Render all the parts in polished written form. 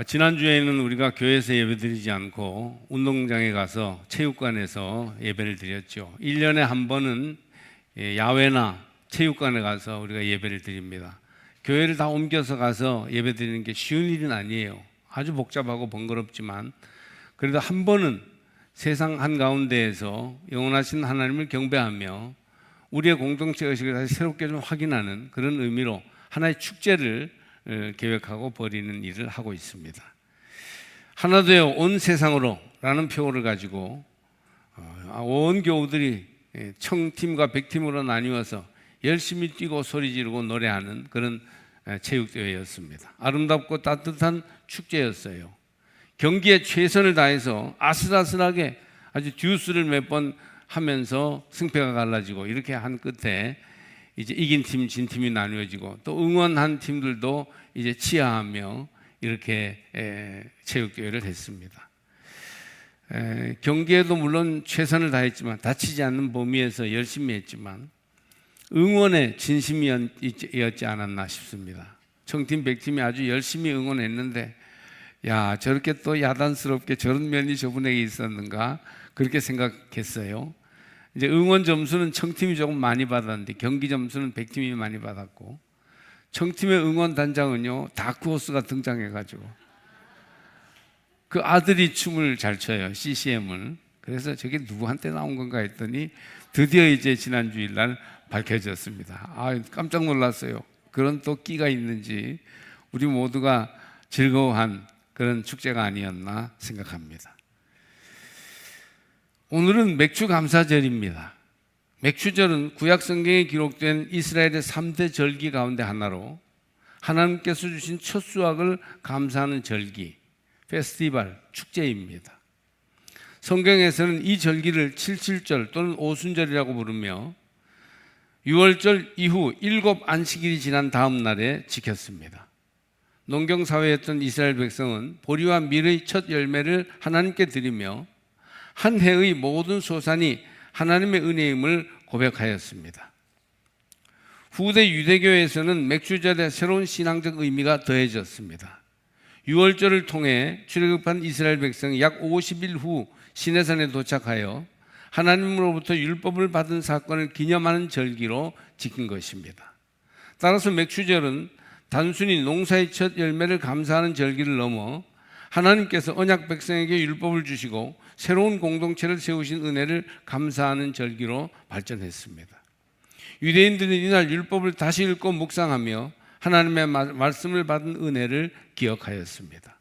지난주에는 우리가 교회에서 예배드리지 않고 운동장에 가서 체육관에서 예배를 드렸죠. 1년에 한 번은 야외나 체육관에 가서 우리가 예배를 드립니다. 교회를 다 옮겨서 가서 예배 드리는 게 쉬운 일은 아니에요. 아주 복잡하고 번거롭지만 그래도 한 번은 세상 한가운데에서 영원하신 하나님을 경배하며 우리의 공동체 의식을 다시 새롭게 좀 확인하는 그런 의미로 하나의 축제를 계획하고 벌이는 일을 하고 있습니다. 하나 되어 온 세상으로 라는 표어를 가지고 온 교우들이 청팀과 백팀으로 나뉘어서 열심히 뛰고 소리 지르고 노래하는 그런 체육대회였습니다. 아름답고 따뜻한 축제였어요. 경기에 최선을 다해서 아슬아슬하게 아주 듀스를 몇 번 하면서 승패가 갈라지고 이렇게 한 끝에 이제 이긴 팀, 진 팀이 나뉘어지고 또 응원한 팀들도 이제 치하하며 이렇게 체육대회를 했습니다. 경기에도 물론 최선을 다했지만 다치지 않는 범위에서 열심히 했지만 응원의 진심이었지 않았나 싶습니다. 청팀, 백팀이 아주 열심히 응원했는데 야, 저렇게 또 야단스럽게 저런 면이 저분에게 있었는가 그렇게 생각했어요. 이제 응원 점수는 청팀이 조금 많이 받았는데 경기 점수는 백팀이 많이 받았고 청팀의 응원 단장은요 다크호스가 등장해가지고 그 아들이 춤을 잘 춰요. CCM을. 그래서 저게 누구한테 나온 건가 했더니 드디어 이제 지난 주일날 밝혀졌습니다. 깜짝 놀랐어요. 그런 또 끼가 있는지 우리 모두가 즐거워한 그런 축제가 아니었나 생각합니다. 오늘은 맥주감사절입니다. 맥주절은 구약 성경에 기록된 이스라엘의 3대 절기 가운데 하나로 하나님께서 주신 첫 수확을 감사하는 절기, 페스티벌, 축제입니다. 성경에서는 이 절기를 칠칠절 또는 오순절이라고 부르며 6월절 이후 7 안식일이 지난 다음 날에 지켰습니다. 농경사회였던 이스라엘 백성은 보리와 밀의 첫 열매를 하나님께 드리며 한 해의 모든 소산이 하나님의 은혜임을 고백하였습니다. 후대 유대교에서는 맥주절에 새로운 신앙적 의미가 더해졌습니다. 6월절을 통해 출애굽한 이스라엘 백성이 약 50일 후 시내산에 도착하여 하나님으로부터 율법을 받은 사건을 기념하는 절기로 지킨 것입니다. 따라서 맥주절은 단순히 농사의 첫 열매를 감사하는 절기를 넘어 하나님께서 언약 백성에게 율법을 주시고 새로운 공동체를 세우신 은혜를 감사하는 절기로 발전했습니다. 유대인들은 이날 율법을 다시 읽고 묵상하며 하나님의 말씀을 받은 은혜를 기억하였습니다.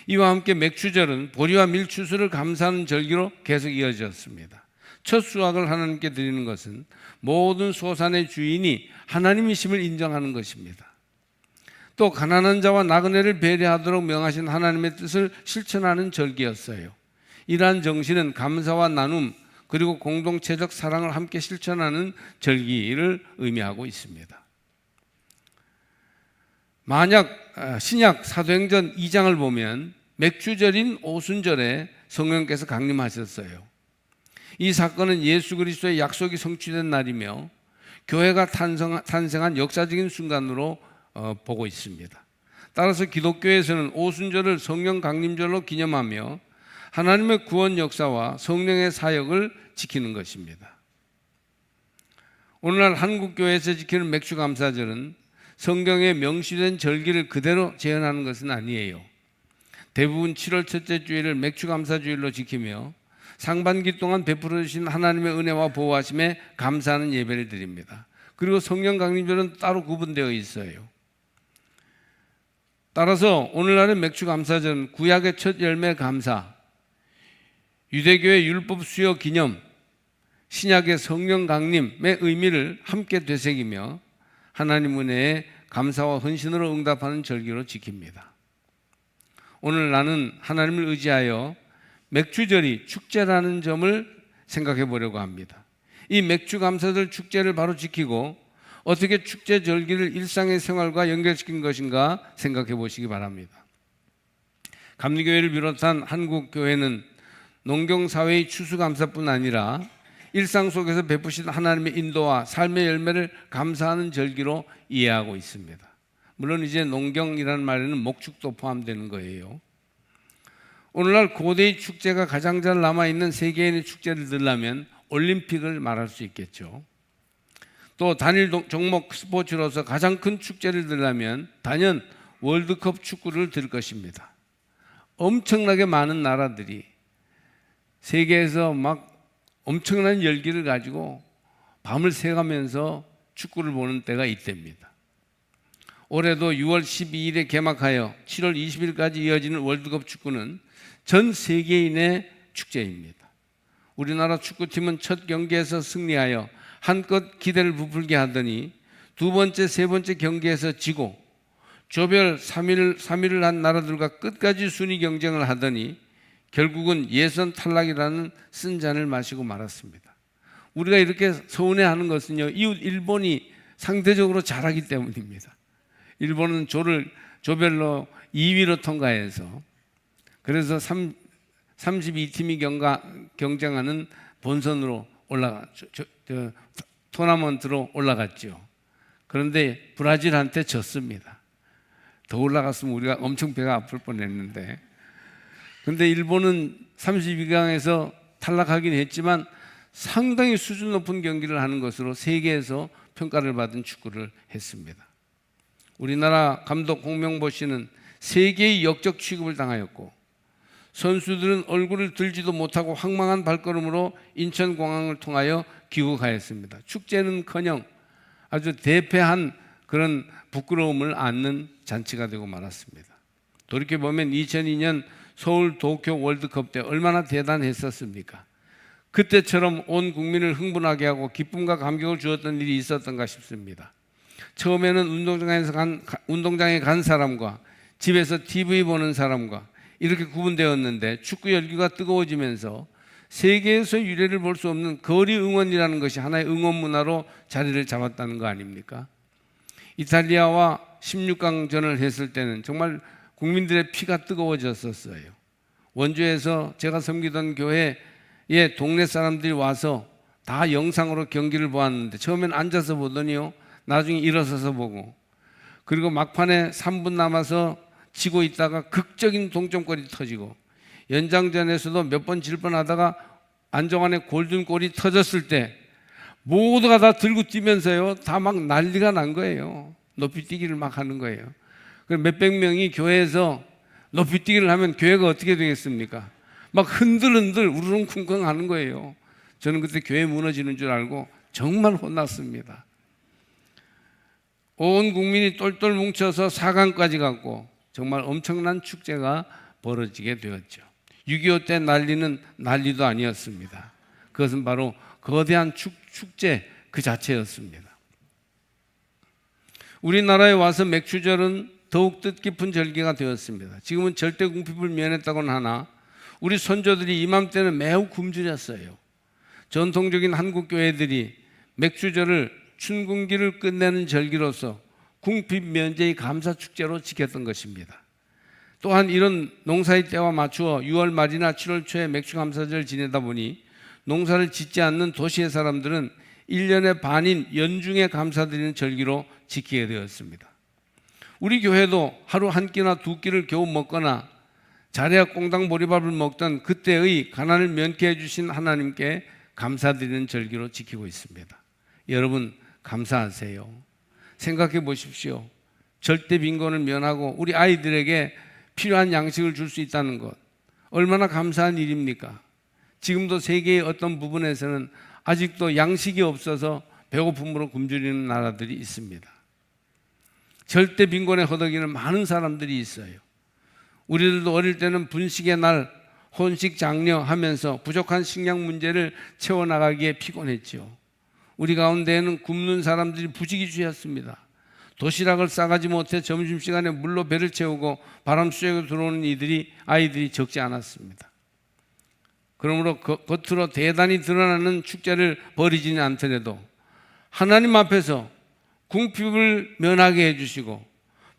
이와 함께 맥주절은 보리와 밀 추수를 감사하는 절기로 계속 이어졌습니다. 첫 수확을 하나님께 드리는 것은 모든 소산의 주인이 하나님이심을 인정하는 것입니다. 또 가난한 자와 나그네를 배려하도록 명하신 하나님의 뜻을 실천하는 절기였어요. 이러한 정신은 감사와 나눔 그리고 공동체적 사랑을 함께 실천하는 절기를 의미하고 있습니다. 만약 신약 사도행전 2장을 보면 맥주절인 오순절에 성령께서 강림하셨어요. 이 사건은 예수 그리스도의 약속이 성취된 날이며 교회가 탄생한 역사적인 순간으로 보고 있습니다. 따라서 기독교에서는 오순절을 성령 강림절로 기념하며 하나님의 구원 역사와 성령의 사역을 지키는 것입니다. 오늘날 한국교회에서 지키는 맥주감사절은 성경에 명시된 절기를 그대로 재현하는 것은 아니에요. 대부분 7월 첫째 주일을 맥주감사주일로 지키며 상반기 동안 베풀어 주신 하나님의 은혜와 보호하심에 감사하는 예배를 드립니다. 그리고 성령 강림절은 따로 구분되어 있어요. 따라서 오늘날의 맥주감사절은 구약의 첫 열매 감사, 유대교의 율법 수여 기념, 신약의 성령 강림의 의미를 함께 되새기며 하나님 은혜에 감사와 헌신으로 응답하는 절기로 지킵니다. 오늘 나는 하나님을 의지하여 맥주절이 축제라는 점을 생각해 보려고 합니다. 이 맥주감사절 축제를 바로 지키고 어떻게 축제 절기를 일상의 생활과 연결시킨 것인가 생각해 보시기 바랍니다. 감리교회를 비롯한 한국 교회는 농경사회의 추수감사뿐 아니라 일상 속에서 베푸신 하나님의 인도와 삶의 열매를 감사하는 절기로 이해하고 있습니다. 물론 이제 농경이라는 말에는 목축도 포함되는 거예요. 오늘날 고대의 축제가 가장 잘 남아있는 세계인의 축제를 들려면 올림픽을 말할 수 있겠죠. 또 단일 종목 스포츠로서 가장 큰 축제를 들려면 단연 월드컵 축구를 들 것입니다. 엄청나게 많은 나라들이 세계에서 막 엄청난 열기를 가지고 밤을 새가면서 축구를 보는 때가 이때입니다. 올해도 6월 12일에 개막하여 7월 20일까지 이어지는 월드컵 축구는 전 세계인의 축제입니다. 우리나라 축구팀은 첫 경기에서 승리하여 한껏 기대를 부풀게 하더니 두 번째, 세 번째 경기에서 지고 조별 3위를 한 나라들과 끝까지 순위 경쟁을 하더니 결국은 예선 탈락이라는 쓴 잔을 마시고 말았습니다. 우리가 이렇게 서운해하는 것은요, 이웃 일본이 상대적으로 잘하기 때문입니다. 일본은 조별로 2위로 통과해서 그래서 32팀이 경쟁하는 본선으로 토너먼트로 올라갔죠. 그런데 브라질한테 졌습니다. 더 올라갔으면 우리가 엄청 배가 아플 뻔했는데, 그런데 일본은 32강에서 탈락하긴 했지만 상당히 수준 높은 경기를 하는 것으로 세계에서 평가를 받은 축구를 했습니다. 우리나라 감독 홍명보 씨는 세계의 역적 취급을 당하였고 선수들은 얼굴을 들지도 못하고 황망한 발걸음으로 인천공항을 통하여 귀국하였습니다. 축제는커녕 아주 대패한 그런 부끄러움을 안는 잔치가 되고 말았습니다. 돌이켜보면 2002년 서울 도쿄 월드컵 때 얼마나 대단했었습니까? 그때처럼 온 국민을 흥분하게 하고 기쁨과 감격을 주었던 일이 있었던가 싶습니다. 처음에는 운동장에 간 사람과 집에서 TV 보는 사람과 이렇게 구분되었는데 축구 열기가 뜨거워지면서 세계에서 유례를 볼 수 없는 거리 응원이라는 것이 하나의 응원 문화로 자리를 잡았다는 거 아닙니까? 이탈리아와 16강전을 했을 때는 정말 국민들의 피가 뜨거워졌었어요. 원주에서 제가 섬기던 교회에 동네 사람들이 와서 다 영상으로 경기를 보았는데 처음엔 앉아서 보더니요, 나중에 일어서서 보고, 그리고 막판에 3분 남아서 지고 있다가 극적인 동점골이 터지고 연장전에서도 몇 번 질 뻔하다가 안정환의 골든골이 터졌을 때 모두가 다 들고 뛰면서요, 다 막 난리가 난 거예요. 높이 뛰기를 막 하는 거예요. 몇백 명이 교회에서 높이 뛰기를 하면 교회가 어떻게 되겠습니까? 막 흔들흔들 우르릉쿵쾅 하는 거예요. 저는 그때 교회 무너지는 줄 알고 정말 혼났습니다. 온 국민이 똘똘 뭉쳐서 4강까지 갔고 정말 엄청난 축제가 벌어지게 되었죠. 6.25 때 난리는 난리도 아니었습니다. 그것은 바로 거대한 축제 그 자체였습니다. 우리나라에 와서 맥추절은 더욱 뜻깊은 절기가 되었습니다. 지금은 절대 궁핍을 면했다고는 하나 우리 선조들이 이맘때는 매우 굶주렸어요. 전통적인 한국 교회들이 맥추절을 춘궁기를 끝내는 절기로서 궁핍 면제의 감사 축제로 지켰던 것입니다. 또한 이런 농사의 때와 맞추어 6월 말이나 7월 초에 맥추 감사절 지내다 보니 농사를 짓지 않는 도시의 사람들은 1년의 반인 연중에 감사드리는 절기로 지키게 되었습니다. 우리 교회도 하루 한 끼나 두 끼를 겨우 먹거나 잘해야 꽁당 보리밥을 먹던 그때의 가난을 면케해 주신 하나님께 감사드리는 절기로 지키고 있습니다. 여러분 감사하세요. 생각해 보십시오. 절대 빈곤을 면하고 우리 아이들에게 필요한 양식을 줄 수 있다는 것, 얼마나 감사한 일입니까? 지금도 세계의 어떤 부분에서는 아직도 양식이 없어서 배고픔으로 굶주리는 나라들이 있습니다. 절대 빈곤에 허덕이는 많은 사람들이 있어요. 우리들도 어릴 때는 분식의 날, 혼식 장려 하면서 부족한 식량 문제를 채워나가기에 피곤했죠. 우리 가운데에는 굶는 사람들이 부지기수였습니다. 도시락을 싸가지 못해 점심시간에 물로 배를 채우고 바람 쐬고 들어오는 아이들이 적지 않았습니다. 그러므로 겉으로 대단히 드러나는 축제를 벌이지는 않더라도 하나님 앞에서 궁핍을 면하게 해주시고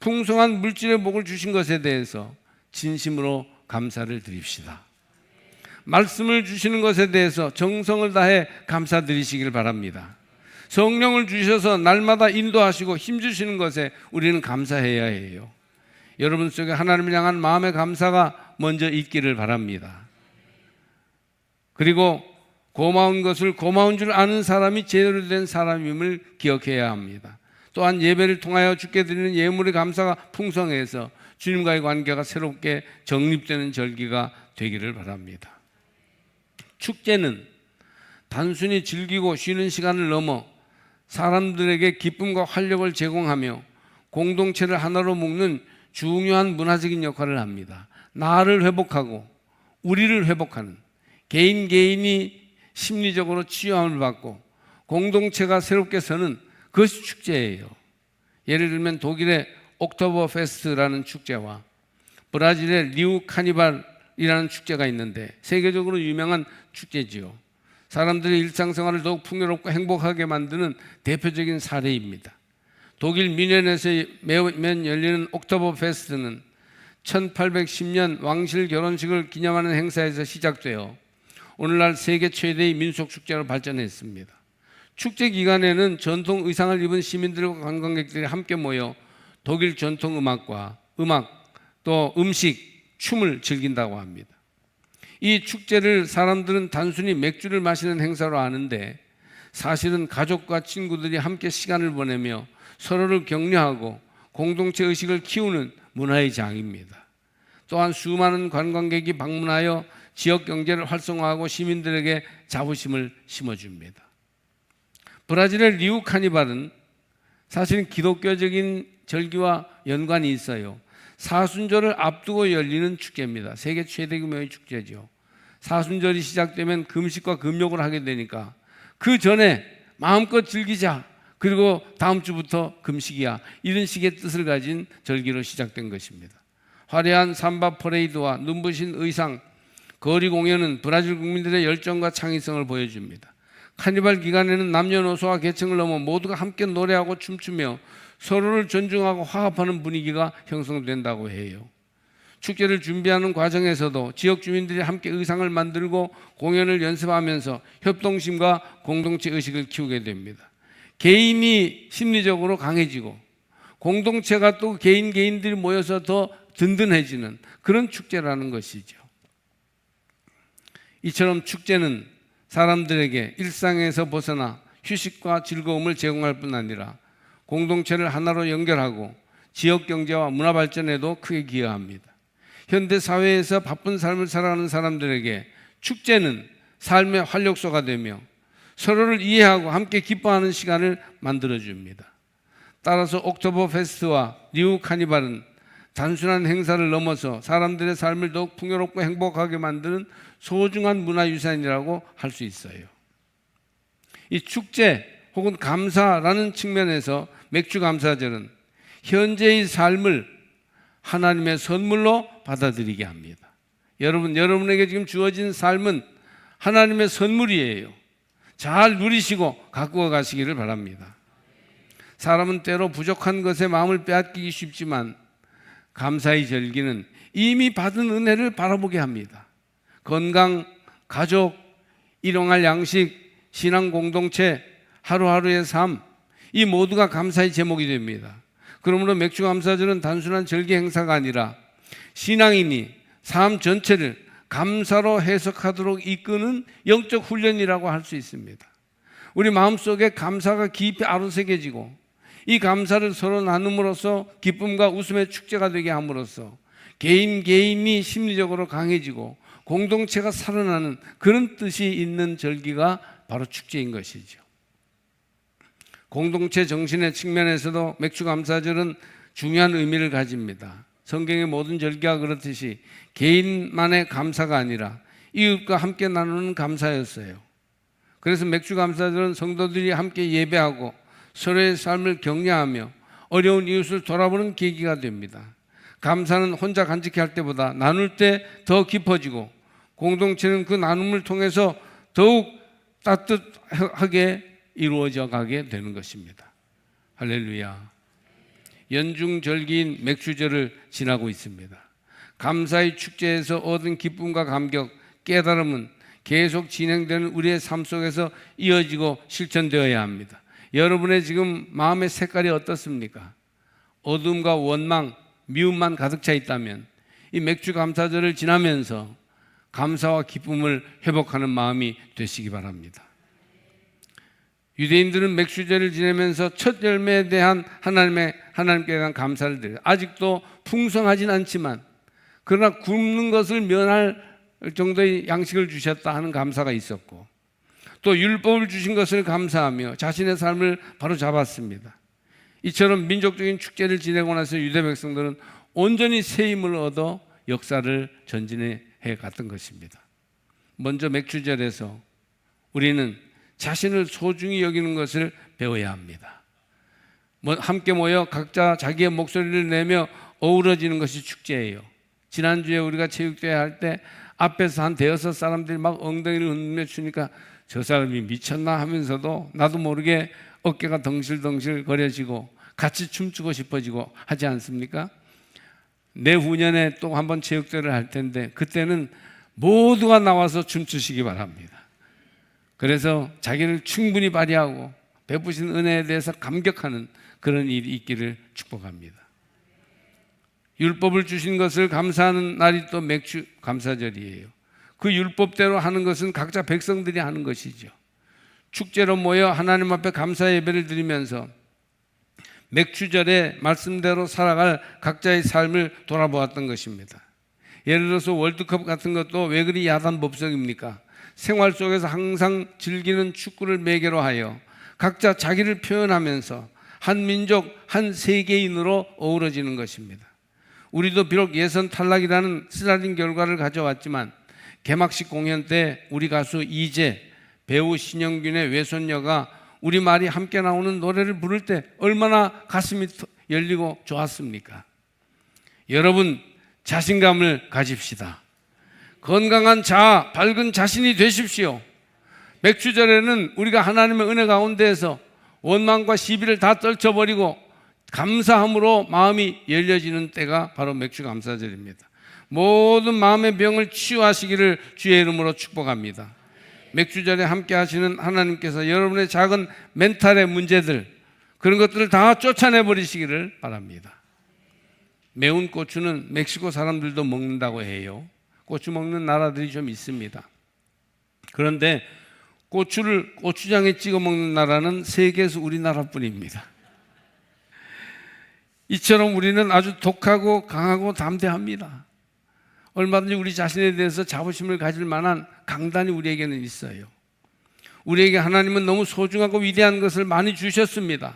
풍성한 물질의 복을 주신 것에 대해서 진심으로 감사를 드립시다. 말씀을 주시는 것에 대해서 정성을 다해 감사드리시길 바랍니다. 성령을 주셔서 날마다 인도하시고 힘주시는 것에 우리는 감사해야 해요. 여러분 속에 하나님을 향한 마음의 감사가 먼저 있기를 바랍니다. 그리고 고마운 것을 고마운 줄 아는 사람이 제대로 된 사람임을 기억해야 합니다. 또한 예배를 통하여 주께 드리는 예물의 감사가 풍성해서 주님과의 관계가 새롭게 정립되는 절기가 되기를 바랍니다. 축제는 단순히 즐기고 쉬는 시간을 넘어 사람들에게 기쁨과 활력을 제공하며 공동체를 하나로 묶는 중요한 문화적인 역할을 합니다. 나를 회복하고 우리를 회복하는, 개인이 심리적으로 치유함을 받고 공동체가 새롭게 서는 그것이 축제예요. 예를 들면 독일의 옥토버 페스트라는 축제와 브라질의 리우 카니발이라는 축제가 있는데 세계적으로 유명한 축제지요. 사람들의 일상생활을 더욱 풍요롭고 행복하게 만드는 대표적인 사례입니다. 독일 뮌헨에서 매년 열리는 옥토버 페스트는 1810년 왕실 결혼식을 기념하는 행사에서 시작되어 오늘날 세계 최대의 민속축제로 발전했습니다. 축제 기간에는 전통 의상을 입은 시민들과 관광객들이 함께 모여 독일 전통 음악과 또 음식, 춤을 즐긴다고 합니다. 이 축제를 사람들은 단순히 맥주를 마시는 행사로 아는데 사실은 가족과 친구들이 함께 시간을 보내며 서로를 격려하고 공동체 의식을 키우는 문화의 장입니다. 또한 수많은 관광객이 방문하여 지역 경제를 활성화하고 시민들에게 자부심을 심어줍니다. 브라질의 리우 카니발은 사실은 기독교적인 절기와 연관이 있어요. 사순절을 앞두고 열리는 축제입니다. 세계 최대 규모의 축제죠. 사순절이 시작되면 금식과 금욕을 하게 되니까 그 전에 마음껏 즐기자. 그리고 다음 주부터 금식이야. 이런 식의 뜻을 가진 절기로 시작된 것입니다. 화려한 삼바 퍼레이드와 눈부신 의상, 거리 공연은 브라질 국민들의 열정과 창의성을 보여줍니다. 카니발 기간에는 남녀노소와 계층을 넘어 모두가 함께 노래하고 춤추며 서로를 존중하고 화합하는 분위기가 형성된다고 해요. 축제를 준비하는 과정에서도 지역 주민들이 함께 의상을 만들고 공연을 연습하면서 협동심과 공동체 의식을 키우게 됩니다. 개인이 심리적으로 강해지고 공동체가 또 개인들이 모여서 더 든든해지는 그런 축제라는 것이죠. 이처럼 축제는 사람들에게 일상에서 벗어나 휴식과 즐거움을 제공할 뿐 아니라 공동체를 하나로 연결하고 지역 경제와 문화 발전에도 크게 기여합니다. 현대 사회에서 바쁜 삶을 살아가는 사람들에게 축제는 삶의 활력소가 되며 서로를 이해하고 함께 기뻐하는 시간을 만들어줍니다. 따라서 옥토버 페스트와 리우 카니발은 단순한 행사를 넘어서 사람들의 삶을 더욱 풍요롭고 행복하게 만드는 소중한 문화유산이라고 할 수 있어요. 이 축제 혹은 감사라는 측면에서 맥주감사절은 현재의 삶을 하나님의 선물로 받아들이게 합니다. 여러분에게 지금 주어진 삶은 하나님의 선물이에요. 잘 누리시고 갖고 가시기를 바랍니다. 사람은 때로 부족한 것에 마음을 빼앗기기 쉽지만 감사의 절기는 이미 받은 은혜를 바라보게 합니다. 건강, 가족, 일용할 양식, 신앙 공동체, 하루하루의 삶, 이 모두가 감사의 제목이 됩니다. 그러므로 맥주감사절은 단순한 절기 행사가 아니라 신앙인이 삶 전체를 감사로 해석하도록 이끄는 영적 훈련이라고 할 수 있습니다. 우리 마음속에 감사가 깊이 아로새겨지고 이 감사를 서로 나눔으로써 기쁨과 웃음의 축제가 되게 함으로써 개인이 심리적으로 강해지고 공동체가 살아나는 그런 뜻이 있는 절기가 바로 축제인 것이죠. 공동체 정신의 측면에서도 맥주감사절은 중요한 의미를 가집니다. 성경의 모든 절기가 그렇듯이 개인만의 감사가 아니라 이웃과 함께 나누는 감사였어요. 그래서 맥주감사절은 성도들이 함께 예배하고 서로의 삶을 격려하며 어려운 이웃을 돌아보는 계기가 됩니다. 감사는 혼자 간직히 할 때보다 나눌 때 더 깊어지고 공동체는 그 나눔을 통해서 더욱 따뜻하게 이루어져 가게 되는 것입니다. 할렐루야. 연중절기인 맥주절을 지나고 있습니다. 감사의 축제에서 얻은 기쁨과 감격, 깨달음은 계속 진행되는 우리의 삶 속에서 이어지고 실천되어야 합니다. 여러분의 지금 마음의 색깔이 어떻습니까? 어둠과 원망, 미움만 가득 차 있다면 이 맥주 감사절을 지나면서 감사와 기쁨을 회복하는 마음이 되시기 바랍니다. 유대인들은 맥주제를 지내면서 첫 열매에 대한 하나님께 대한 감사를 드려요. 아직도 풍성하진 않지만 그러나 굶는 것을 면할 정도의 양식을 주셨다 하는 감사가 있었고, 또 율법을 주신 것을 감사하며 자신의 삶을 바로 잡았습니다. 이처럼 민족적인 축제를 지내고 나서 유대 백성들은 온전히 새 힘을 얻어 역사를 전진해 갔던 것입니다. 먼저 맥주절에서 우리는 자신을 소중히 여기는 것을 배워야 합니다. 함께 모여 각자 자기의 목소리를 내며 어우러지는 것이 축제예요. 지난주에 우리가 체육대회 할 때 앞에서 한 대여섯 사람들이 막 엉덩이를 흔들며 추니까 저 사람이 미쳤나 하면서도 나도 모르게 어깨가 덩실덩실 거려지고 같이 춤추고 싶어지고 하지 않습니까? 내후년에 또 한번 체육대회를 할 텐데 그때는 모두가 나와서 춤추시기 바랍니다. 그래서 자기를 충분히 발휘하고 베푸신 은혜에 대해서 감격하는 그런 일이 있기를 축복합니다. 율법을 주신 것을 감사하는 날이 또 맥주 감사절이에요. 그 율법대로 하는 것은 각자 백성들이 하는 것이죠. 축제로 모여 하나님 앞에 감사 예배를 드리면서 맥주절의 말씀대로 살아갈 각자의 삶을 돌아보았던 것입니다. 예를 들어서 월드컵 같은 것도 왜 그리 야단법석입니까? 생활 속에서 항상 즐기는 축구를 매개로 하여 각자 자기를 표현하면서 한 민족, 한 세계인으로 어우러지는 것입니다. 우리도 비록 예선 탈락이라는 쓰라린 결과를 가져왔지만 개막식 공연 때 우리 가수 이재, 배우 신영균의 외손녀가 우리말이 함께 나오는 노래를 부를 때 얼마나 가슴이 열리고 좋았습니까? 여러분, 자신감을 가집시다. 건강한 자아, 밝은 자신이 되십시오. 맥주절에는 우리가 하나님의 은혜 가운데에서 원망과 시비를 다 떨쳐버리고 감사함으로 마음이 열려지는 때가 바로 맥주 감사절입니다. 모든 마음의 병을 치유하시기를 주의 이름으로 축복합니다. 맥주절에 함께 하시는 하나님께서 여러분의 작은 멘탈의 문제들, 그런 것들을 다 쫓아내 버리시기를 바랍니다. 매운 고추는 멕시코 사람들도 먹는다고 해요. 고추 먹는 나라들이 좀 있습니다. 그런데 고추를 고추장에 찍어 먹는 나라는 세계에서 우리나라뿐입니다. 이처럼 우리는 아주 독하고 강하고 담대합니다. 얼마든지 우리 자신에 대해서 자부심을 가질 만한 강단이 우리에게는 있어요. 우리에게 하나님은 너무 소중하고 위대한 것을 많이 주셨습니다.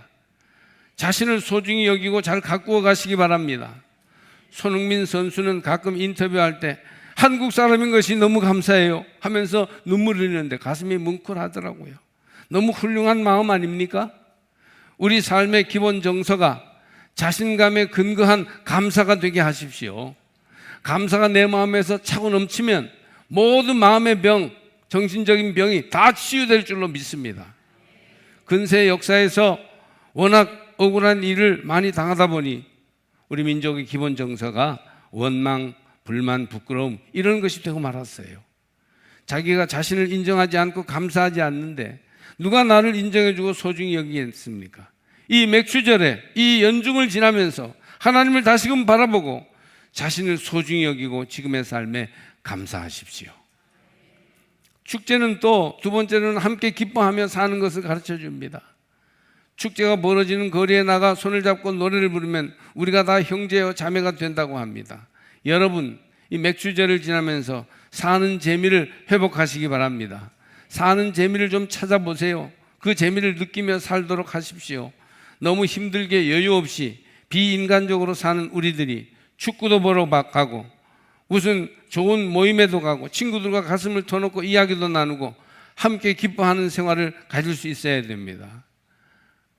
자신을 소중히 여기고 잘 가꾸어 가시기 바랍니다. 손흥민 선수는 가끔 인터뷰할 때 한국 사람인 것이 너무 감사해요 하면서 눈물을 흘리는데 가슴이 뭉클하더라고요. 너무 훌륭한 마음 아닙니까? 우리 삶의 기본 정서가 자신감에 근거한 감사가 되게 하십시오. 감사가 내 마음에서 차고 넘치면 모든 마음의 병, 정신적인 병이 다 치유될 줄로 믿습니다. 근세 역사에서 워낙 억울한 일을 많이 당하다 보니 우리 민족의 기본 정서가 원망, 불만, 부끄러움 이런 것이 되고 말았어요. 자기가 자신을 인정하지 않고 감사하지 않는데 누가 나를 인정해주고 소중히 여기겠습니까? 이 맥주절에 이 연중을 지나면서 하나님을 다시금 바라보고 자신을 소중히 여기고 지금의 삶에 감사하십시오. 축제는 또 두 번째는 함께 기뻐하며 사는 것을 가르쳐 줍니다. 축제가 벌어지는 거리에 나가 손을 잡고 노래를 부르면 우리가 다 형제요 자매가 된다고 합니다. 여러분, 이 맥주절을 지나면서 사는 재미를 회복하시기 바랍니다. 사는 재미를 좀 찾아보세요. 그 재미를 느끼며 살도록 하십시오. 너무 힘들게 여유 없이 비인간적으로 사는 우리들이 축구도 보러 가고 무슨 좋은 모임에도 가고 친구들과 가슴을 터놓고 이야기도 나누고 함께 기뻐하는 생활을 가질 수 있어야 됩니다.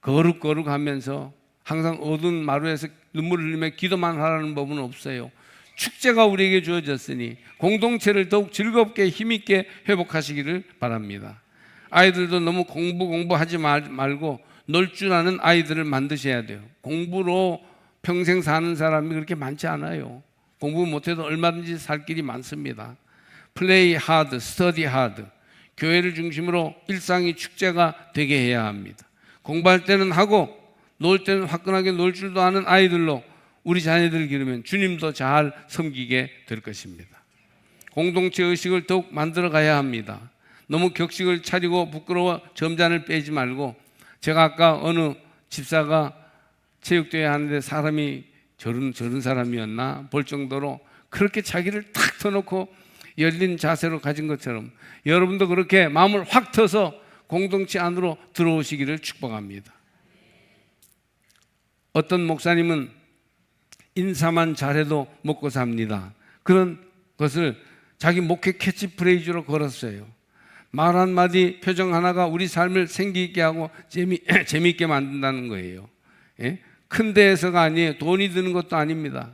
거룩거룩 하면서 항상 어두운 마루에서 눈물을 흘리며 기도만 하라는 법은 없어요. 축제가 우리에게 주어졌으니 공동체를 더욱 즐겁게 힘있게 회복하시기를 바랍니다. 아이들도 너무 공부하지 말고 놀 줄 아는 아이들을 만드셔야 돼요. 공부로 평생 사는 사람이 그렇게 많지 않아요. 공부 못해도 얼마든지 살 길이 많습니다. 플레이 하드, 스터디 하드. 교회를 중심으로 일상이 축제가 되게 해야 합니다. 공부할 때는 하고 놀 때는 화끈하게 놀 줄도 아는 아이들로 우리 자녀들을 기르면 주님도 잘 섬기게 될 것입니다. 공동체 의식을 더욱 만들어 가야 합니다. 너무 격식을 차리고 부끄러워 점잔을 빼지 말고, 제가 아까 어느 집사가 체육대회 하는데 사람이 저런 사람이었나 볼 정도로 그렇게 자기를 탁 터놓고 열린 자세로 가진 것처럼 여러분도 그렇게 마음을 확 터서 공동체 안으로 들어오시기를 축복합니다. 어떤 목사님은 인사만 잘해도 먹고 삽니다. 그런 것을 자기 목회 캐치프레이즈로 걸었어요. 말 한마디, 표정 하나가 우리 삶을 생기있게 하고 재미있게 만든다는 거예요. 예? 큰 데에서가 아니에요. 돈이 드는 것도 아닙니다.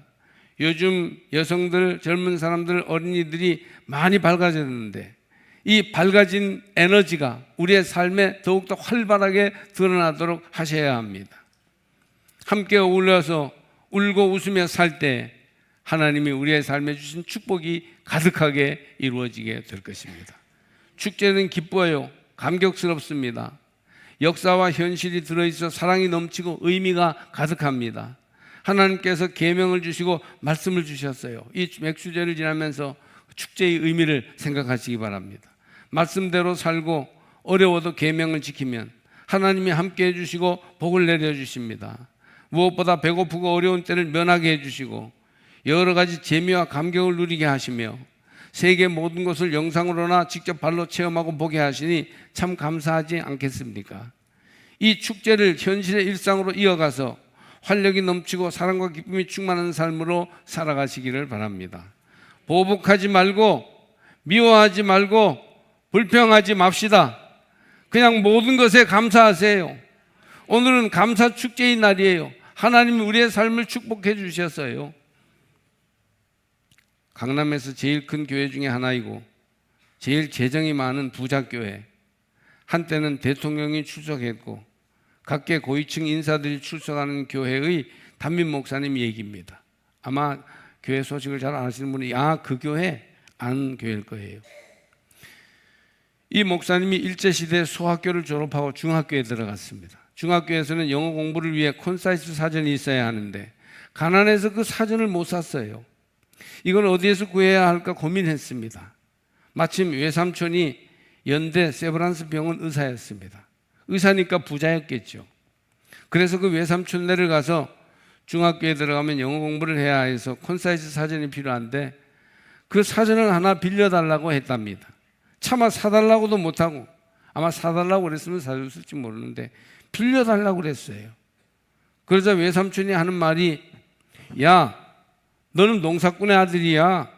요즘 여성들, 젊은 사람들, 어린이들이 많이 밝아졌는데 이 밝아진 에너지가 우리의 삶에 더욱더 활발하게 드러나도록 하셔야 합니다. 함께 어울려서 울고 웃으며 살 때 하나님이 우리의 삶에 주신 축복이 가득하게 이루어지게 될 것입니다. 축제는 기뻐요. 감격스럽습니다. 역사와 현실이 들어있어 사랑이 넘치고 의미가 가득합니다. 하나님께서 계명을 주시고 말씀을 주셨어요. 이 맥주제를 지나면서 축제의 의미를 생각하시기 바랍니다. 말씀대로 살고 어려워도 계명을 지키면 하나님이 함께 해주시고 복을 내려주십니다. 무엇보다 배고프고 어려운 때를 면하게 해주시고 여러 가지 재미와 감격을 누리게 하시며 세계 모든 것을 영상으로나 직접 발로 체험하고 보게 하시니 참 감사하지 않겠습니까? 이 축제를 현실의 일상으로 이어가서 활력이 넘치고 사랑과 기쁨이 충만한 삶으로 살아가시기를 바랍니다. 보복하지 말고 미워하지 말고 불평하지 맙시다. 그냥 모든 것에 감사하세요. 오늘은 감사 축제의 날이에요. 하나님이 우리의 삶을 축복해 주셨어요. 강남에서 제일 큰 교회 중에 하나이고 제일 재정이 많은 부자교회, 한때는 대통령이 출석했고 각계 고위층 인사들이 출석하는 교회의 담임 목사님 얘기입니다. 아마 교회 소식을 잘 아시는 분이 그 교회 아는 교회일 거예요. 이 목사님이 일제시대 소학교를 졸업하고 중학교에 들어갔습니다. 중학교에서는 영어 공부를 위해 콘사이스 사전이 있어야 하는데 가난해서 그 사전을 못 샀어요. 이걸 어디에서 구해야 할까 고민했습니다. 마침 외삼촌이 연대 세브란스 병원 의사였습니다. 의사니까 부자였겠죠. 그래서 그 외삼촌네를 가서 중학교에 들어가면 영어 공부를 해야 해서 콘사이스 사전이 필요한데 그 사전을 하나 빌려달라고 했답니다. 차마 사달라고도 못하고, 아마 사달라고 그랬으면 사줬을지 모르는데 빌려달라고 그랬어요. 그러자 외삼촌이 하는 말이, 야, 너는 농사꾼의 아들이야.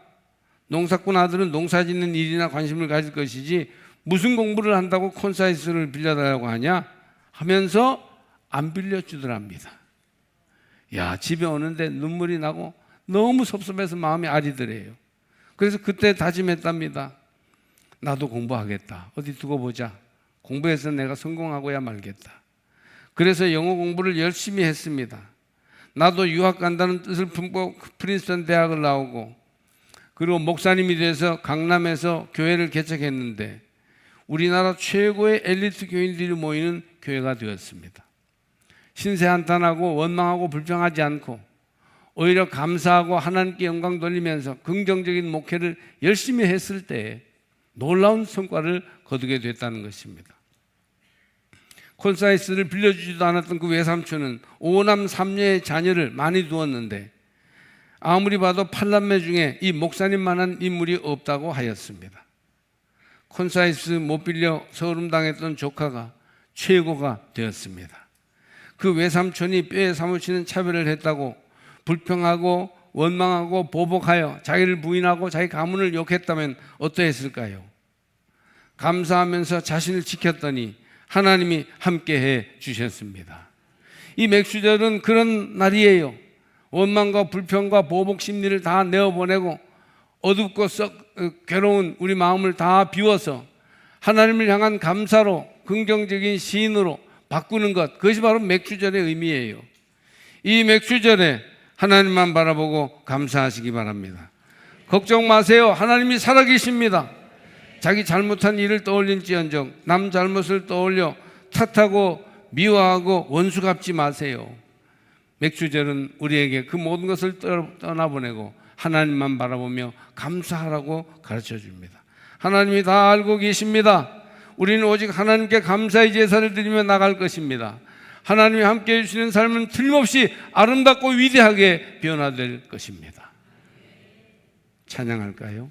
농사꾼 아들은 농사 짓는 일이나 관심을 가질 것이지 무슨 공부를 한다고 콘사이스를 빌려달라고 하냐 하면서 안 빌려주더랍니다. 야, 집에 오는데 눈물이 나고 너무 섭섭해서 마음이 아리더래요. 그래서 그때 다짐했답니다. 나도 공부하겠다. 어디 두고 보자. 공부해서 내가 성공하고야 말겠다. 그래서 영어 공부를 열심히 했습니다. 나도 유학 간다는 뜻을 품고 프린스턴 대학을 나오고 그리고 목사님이 돼서 강남에서 교회를 개척했는데 우리나라 최고의 엘리트 교인들이 모이는 교회가 되었습니다. 신세한탄하고 원망하고 불평하지 않고 오히려 감사하고 하나님께 영광 돌리면서 긍정적인 목회를 열심히 했을 때 놀라운 성과를 거두게 됐다는 것입니다. 콘사이스를 빌려주지도 않았던 그 외삼촌은 5남 3녀의 자녀를 많이 두었는데 아무리 봐도 8남매 중에 이 목사님만한 인물이 없다고 하였습니다. 콘사이스 못 빌려 서름당했던 조카가 최고가 되었습니다. 그 외삼촌이 뼈에 사무치는 차별을 했다고 불평하고 원망하고 보복하여 자기를 부인하고 자기 가문을 욕했다면 어떠했을까요? 감사하면서 자신을 지켰더니 하나님이 함께해 주셨습니다. 이 맥주절은 그런 날이에요. 원망과 불평과 보복 심리를 다 내어보내고 어둡고 괴로운 우리 마음을 다 비워서 하나님을 향한 감사로 긍정적인 시인으로 바꾸는 것, 그것이 바로 맥주절의 의미예요. 이 맥주절에 하나님만 바라보고 감사하시기 바랍니다. 걱정 마세요. 하나님이 살아계십니다. 자기 잘못한 일을 떠올릴지언정 남 잘못을 떠올려 탓하고 미워하고 원수 갚지 마세요. 맥주절은 우리에게 그 모든 것을 떠나보내고 하나님만 바라보며 감사하라고 가르쳐 줍니다. 하나님이 다 알고 계십니다. 우리는 오직 하나님께 감사의 제사를 드리며 나갈 것입니다. 하나님이 함께해 주시는 삶은 틀림없이 아름답고 위대하게 변화될 것입니다. 찬양할까요?